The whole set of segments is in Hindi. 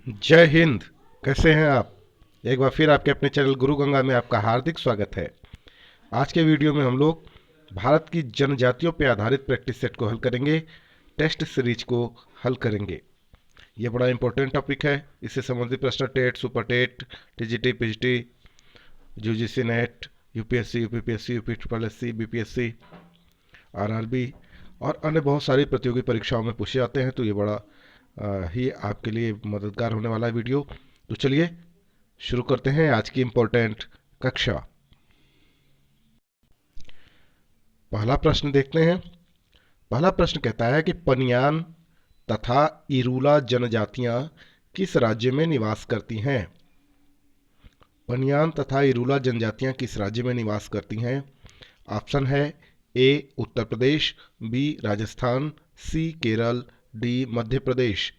जय हिंद। कैसे हैं आप? एक बार फिर आपके अपने चैनल गुरु गंगा में आपका हार्दिक स्वागत है। आज के वीडियो में हम लोग भारत की जनजातियों पर आधारित प्रैक्टिस सेट को हल करेंगे, टेस्ट सीरीज को हल करेंगे। ये बड़ा इंपॉर्टेंट टॉपिक है। इससे संबंधित प्रश्न TET, super TET, TGT, PGT, UGC NET, UPSC, UPPSC, UP triple SC, BPSC, RRB और अन्य बहुत सारी प्रतियोगी परीक्षाओं में पूछे जाते हैं। तो ये बड़ा ही आपके लिए मददगार होने वाला है वीडियो। तो चलिए शुरू करते हैं आज की इंपॉर्टेंट कक्षा। पहला प्रश्न देखते हैं। पहला प्रश्न कहता है कि पनियान तथा इरूला जनजातियां किस राज्य में निवास करती हैं? पनियान तथा इरूला जनजातियां किस राज्य में निवास करती हैं? ऑप्शन है ए उत्तर प्रदेश, बी राजस्थान, सी केरल, डी मध्य प्रदेश।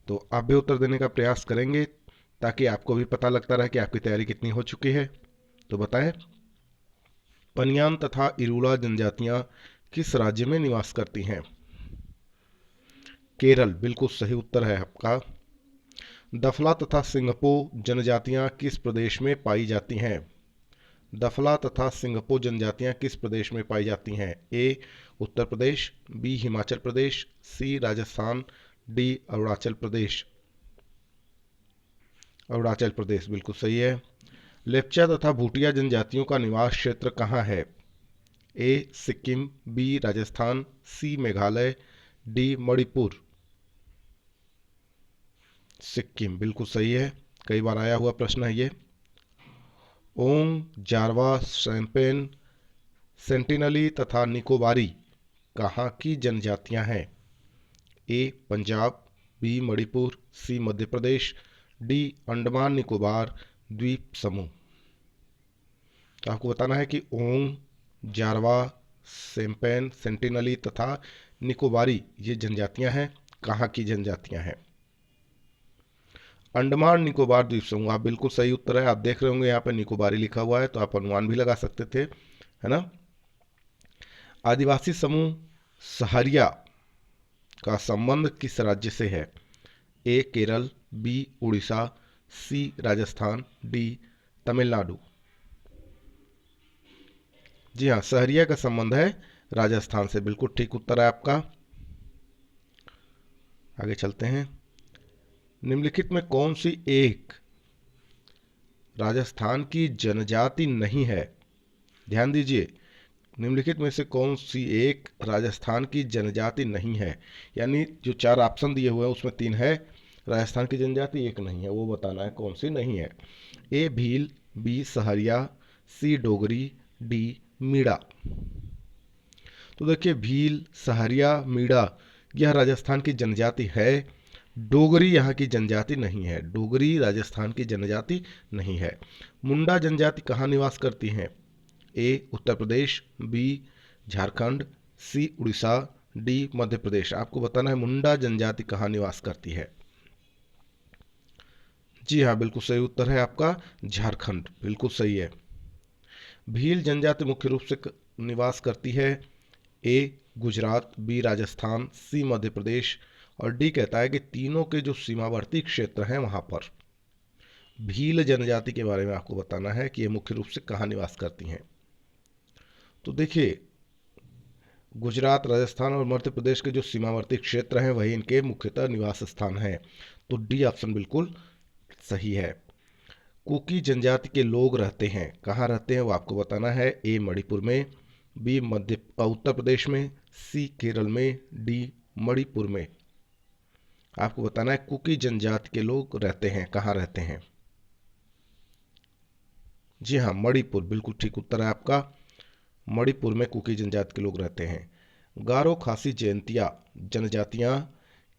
तो आप भी उत्तर देने का प्रयास करेंगे ताकि आपको भी पता लगता रहे कि आपकी तैयारी कितनी हो चुकी है। तो बताएं, पनियान तथा इरूला जनजातियां किस राज्य में निवास करती हैं? केरल बिल्कुल सही उत्तर है आपका। दफला तथा सिंगपो जनजातियां किस प्रदेश में पाई जाती हैं? दफला तथा सिंगपो जनजातियां किस प्रदेश में पाई जाती हैं? ए उत्तर प्रदेश, बी हिमाचल प्रदेश, सी राजस्थान, डी अरुणाचल प्रदेश। अरुणाचल प्रदेश बिल्कुल सही है। लेप्चा तथा भूटिया जनजातियों का निवास क्षेत्र कहाँ है? ए सिक्किम, बी राजस्थान, सी मेघालय, डी मणिपुर। सिक्किम बिल्कुल सही है। कई बार आया हुआ प्रश्न है ये। ओंग, जारवा, शैम्पेन, सेंटिनली तथा निकोबारी कहाँ की जनजातियां हैं? ए पंजाब, बी मणिपुर, सी मध्य प्रदेश, डी अंडमान निकोबार द्वीप समूह। तो आपको बताना है कि ओंग, जारवा, सेम्पेन, सेंटिनली तथा निकोबारी ये जनजातियां हैं, कहाँ की जनजातियां हैं? अंडमान निकोबार द्वीप समूह। आप बिल्कुल सही उत्तर है। आप देख रहे होंगे यहाँ पे निकोबारी लिखा हुआ है, तो आप अनुमान भी लगा सकते थे, है ना। आदिवासी समूह सहारिया का संबंध किस राज्य से है? ए केरल, बी उड़ीसा, सी राजस्थान, डी तमिलनाडु। जी हाँ, सहरिया का संबंध है राजस्थान से। बिल्कुल ठीक उत्तर है आपका। आगे चलते हैं। निम्नलिखित में कौन सी एक राजस्थान की जनजाति नहीं है? ध्यान दीजिए, निम्नलिखित में से कौन सी एक राजस्थान की जनजाति नहीं है? यानी जो चार ऑप्शन दिए हुए हैं उसमें तीन है राजस्थान की जनजाति, एक नहीं है। वो बताना है कौन सी नहीं है। ए भील, बी सहरिया, सी डोगरी, डी मीणा। तो देखिए, भील, सहरिया, मीणा यह राजस्थान की जनजाति है। डोगरी यहाँ की जनजाति नहीं है। डोगरी राजस्थान की जनजाति नहीं है। मुंडा जनजाति कहाँ निवास करती हैं? ए उत्तर प्रदेश, बी झारखंड, सी उड़ीसा, डी मध्य प्रदेश। आपको बताना है मुंडा जनजाति कहाँ निवास करती है। जी हाँ, बिल्कुल सही उत्तर है आपका झारखंड। बिल्कुल सही है। भील जनजाति मुख्य रूप से निवास करती है ए गुजरात, बी राजस्थान, सी मध्य प्रदेश और डी कहता है कि तीनों के जो सीमावर्ती क्षेत्र हैं वहां पर। भील जनजाति के बारे में आपको बताना है कि ये मुख्य रूप से कहाँ निवास करती हैं। तो देखिए, गुजरात, राजस्थान और मध्य प्रदेश के जो सीमावर्ती क्षेत्र हैं वही इनके मुख्यतः निवास स्थान हैं। तो डी ऑप्शन बिल्कुल सही है। कुकी जनजाति के लोग रहते हैं, कहाँ रहते हैं वो आपको बताना है। ए मणिपुर में, बी उत्तर प्रदेश में, सी केरल में, डी मणिपुर में। आपको बताना है कुकी जनजाति के लोग रहते हैं, कहाँ रहते हैं। जी हाँ, मणिपुर बिल्कुल ठीक उत्तर है आपका। मणिपुर में कुकी जनजाति के लोग रहते हैं। गारो खासी जनजातियां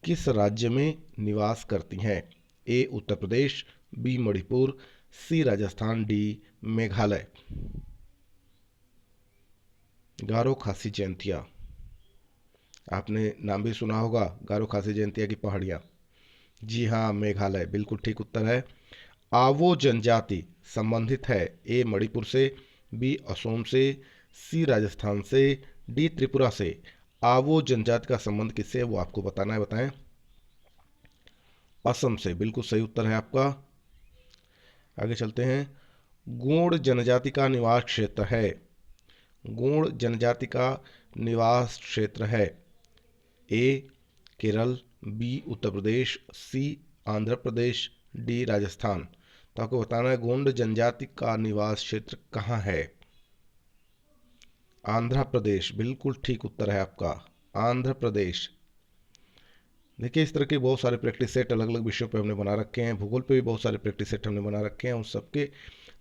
किस राज्य में निवास करती हैं? ए उत्तर प्रदेश, बी मणिपुर, सी राजस्थान, डी मेघालय। गारो खासी जयंतिया, आपने नाम भी सुना होगा, गारो खासी जयंतिया की पहाड़ियाँ। जी हाँ, मेघालय बिल्कुल ठीक उत्तर है। आवो जनजाति संबंधित है ए मणिपुर से, बी असम से, सी राजस्थान से, डी त्रिपुरा से। आवो जनजाति का संबंध किससे है वो आपको बताना है, बताएं। असम से, बिल्कुल सही उत्तर है आपका। आगे चलते हैं। गोंड जनजाति का निवास क्षेत्र है। गोंड जनजाति का निवास क्षेत्र है। ए केरल, बी उत्तर प्रदेश, सी आंध्र प्रदेश, डी राजस्थान। तो आपको बताना है गोंड जनजाति का निवास क्षेत्र कहाँ है। आंध्र प्रदेश, बिल्कुल ठीक उत्तर है आपका, आंध्र प्रदेश। देखिए इस तरह के बहुत सारे प्रैक्टिस सेट अलग अलग विषयों पे हमने बना रखे हैं, भूगोल पे भी बहुत सारे प्रैक्टिस सेट हमने बना रखे हैं, उन सबके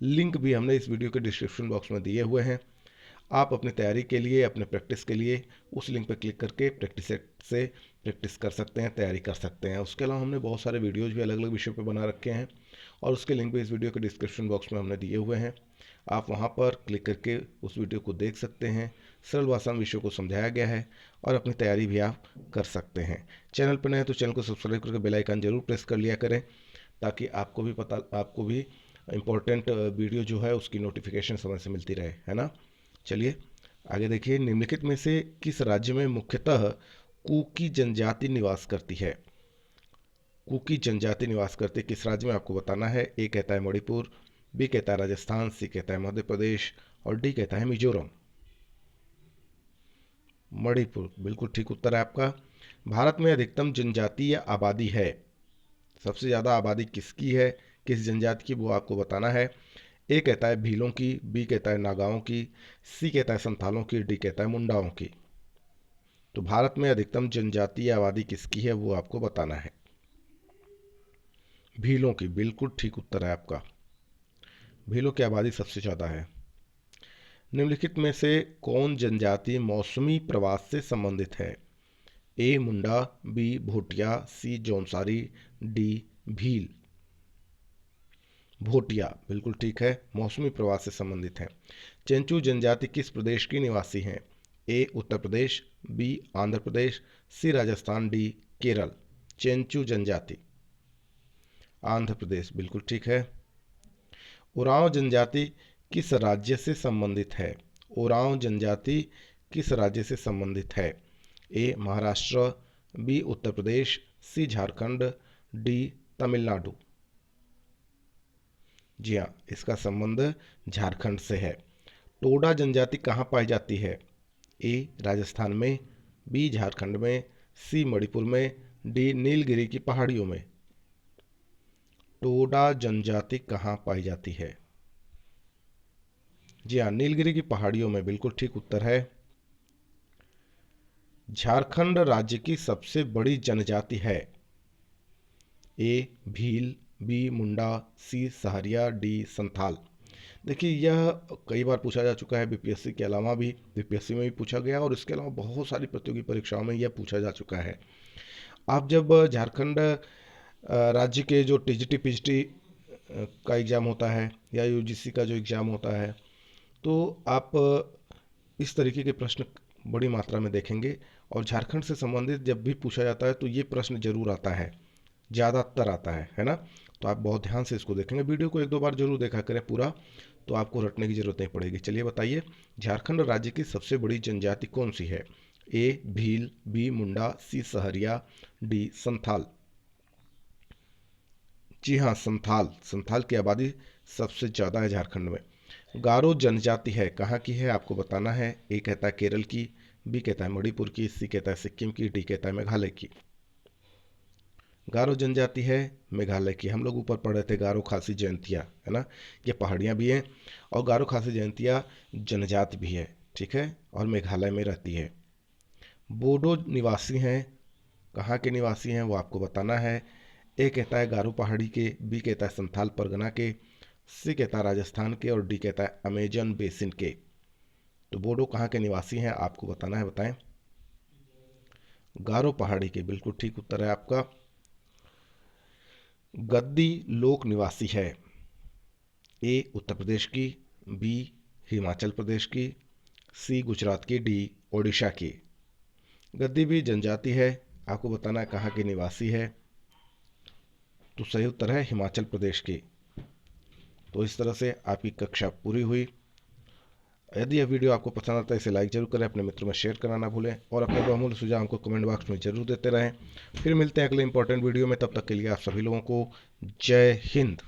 लिंक भी हमने इस वीडियो के डिस्क्रिप्शन बॉक्स में दिए हुए हैं। आप अपनी तैयारी के लिए, अपने प्रैक्टिस के लिए उस लिंक पर क्लिक करके प्रैक्टिस सेट से प्रैक्टिस कर सकते हैं, तैयारी कर सकते हैं। उसके अलावा हमने बहुत सारे वीडियोज़ भी अलग अलग विषयों पर बना रखे हैं और उसके लिंक भी इस वीडियो के डिस्क्रिप्शन बॉक्स में हमने दिए हुए हैं। आप वहां पर क्लिक करके उस वीडियो को देख सकते हैं। सरल भाषा में विषयों को समझाया गया है और अपनी तैयारी भी आप कर सकते हैं। चैनल पर नए हैं तो चैनल को सब्सक्राइब करके बेल आइकन जरूर प्रेस कर लिया करें, ताकि आपको भी इम्पोर्टेंट वीडियो जो है उसकी नोटिफिकेशन समय से मिलती रहे, है ना। चलिए आगे देखिए। निम्नलिखित में से किस राज्य में मुख्यतः कुकी जनजाति निवास करती है। कुकी जनजाति निवास करती है किस राज्य में, आपको बताना है। ए कहता है मणिपुर, बी कहता है राजस्थान, सी कहता है मध्य प्रदेश और डी कहता है मिजोरम। मणिपुर, बिल्कुल ठीक उत्तर है आपका। भारत में अधिकतम जनजातीय आबादी है। सबसे ज़्यादा आबादी किसकी है, किस जनजाति की, वो आपको बताना है। ए कहता है भीलों की, बी कहता है नागाओं की, सी कहता है संथालों की, डी कहता है मुंडाओं की। तो भारत में अधिकतम जनजातीय आबादी किसकी है वो आपको बताना है। भीलों की, बिल्कुल ठीक उत्तर है आपका। भीलों की आबादी सबसे ज़्यादा है। निम्नलिखित में से कौन जनजाति मौसमी प्रवास से संबंधित है। ए मुंडा, बी भोटिया, सी जौनसारी, डी भील। भोटिया, बिल्कुल ठीक है, मौसमी प्रवास से संबंधित है। चेंचू जनजाति किस प्रदेश की निवासी हैं। ए उत्तर प्रदेश, बी आंध्र प्रदेश, सी राजस्थान, डी केरल। चेंचू जनजाति आंध्र प्रदेश, बिल्कुल ठीक है। उरांव जनजाति किस राज्य से संबंधित है। उरांव जनजाति किस राज्य से संबंधित है। ए महाराष्ट्र, बी उत्तर प्रदेश, सी झारखंड, डी तमिलनाडु। जी हाँ, इसका संबंध झारखंड से है। टोडा जनजाति कहाँ पाई जाती है। ए राजस्थान में, बी झारखंड में, सी मणिपुर में, डी नीलगिरी की पहाड़ियों में। टोडा जनजाति कहाँ पाई जाती है। जी हाँ, नीलगिरी की पहाड़ियों में, बिल्कुल ठीक उत्तर है। झारखंड राज्य की सबसे बड़ी जनजाति है। ए भील, बी मुंडा, सी सहारिया, डी संथाल। देखिए यह कई बार पूछा जा चुका है, बीपीएससी के अलावा भी, बीपीएससी में भी पूछा गया और इसके अलावा बहुत सारी प्रतियोगी परीक्षाओं में यह पूछा जा चुका है। आप जब झारखंड राज्य के जो टीजीटी पीजीटी का एग्ज़ाम होता है या यूजीसी का जो एग्ज़ाम होता है, तो आप इस तरीके के प्रश्न बड़ी मात्रा में देखेंगे और झारखंड से संबंधित जब भी पूछा जाता है तो ये प्रश्न जरूर आता है, ज़्यादातर आता है ना। तो आप बहुत ध्यान से इसको देखेंगे, वीडियो को एक दो बार जरूर देखा करें पूरा, तो आपको रटने की जरूरत नहीं पड़ेगी। चलिए बताइए, झारखंड राज्य की सबसे बड़ी जनजाति कौन सी है। ए भील, बी मुंडा, सी सहरिया, डी संथाल। जी हाँ, संथाल। संथाल की आबादी सबसे ज़्यादा है झारखंड में। गारो जनजाति है कहाँ की है, आपको बताना है। ए कहता है केरल की, बी कहता है मणिपुर की, सी कहता है सिक्किम की, डी कहता है मेघालय की। गारो जनजाति है मेघालय की। हम लोग ऊपर पढ़ रहे थे गारो खासी जयंतिया, है ना। ये पहाड़ियाँ भी हैं और गारो खासी जयंतिया जनजाति भी है, ठीक है, और मेघालय में रहती है। बोडो निवासी हैं, कहाँ के निवासी हैं वो आपको बताना है। ए कहता है गारो पहाड़ी के, बी कहता है संथाल परगना के, सी कहता है राजस्थान के और डी कहता है अमेजन बेसिन के। तो बोडो कहाँ के निवासी हैं आपको बताना है, बताएं। गारो पहाड़ी के, बिल्कुल ठीक उत्तर है आपका। गद्दी लोक निवासी है। ए उत्तर प्रदेश की, बी हिमाचल प्रदेश की, सी गुजरात की, डी ओडिशा की। गद्दी भी जनजाति है, आपको बताना है कहाँ के निवासी है। तो सही उत्तर है हिमाचल प्रदेश की। तो इस तरह से आपकी कक्षा पूरी हुई। यदि यह वीडियो आपको पसंद आता है इसे लाइक जरूर करें, अपने मित्रों में शेयर करना ना भूलें और अपने बहुमूल्य सुझाव हमको कमेंट बॉक्स में जरूर देते रहें। फिर मिलते हैं अगले इंपॉर्टेंट वीडियो में, तब तक के लिए आप सभी लोगों को जय हिंद।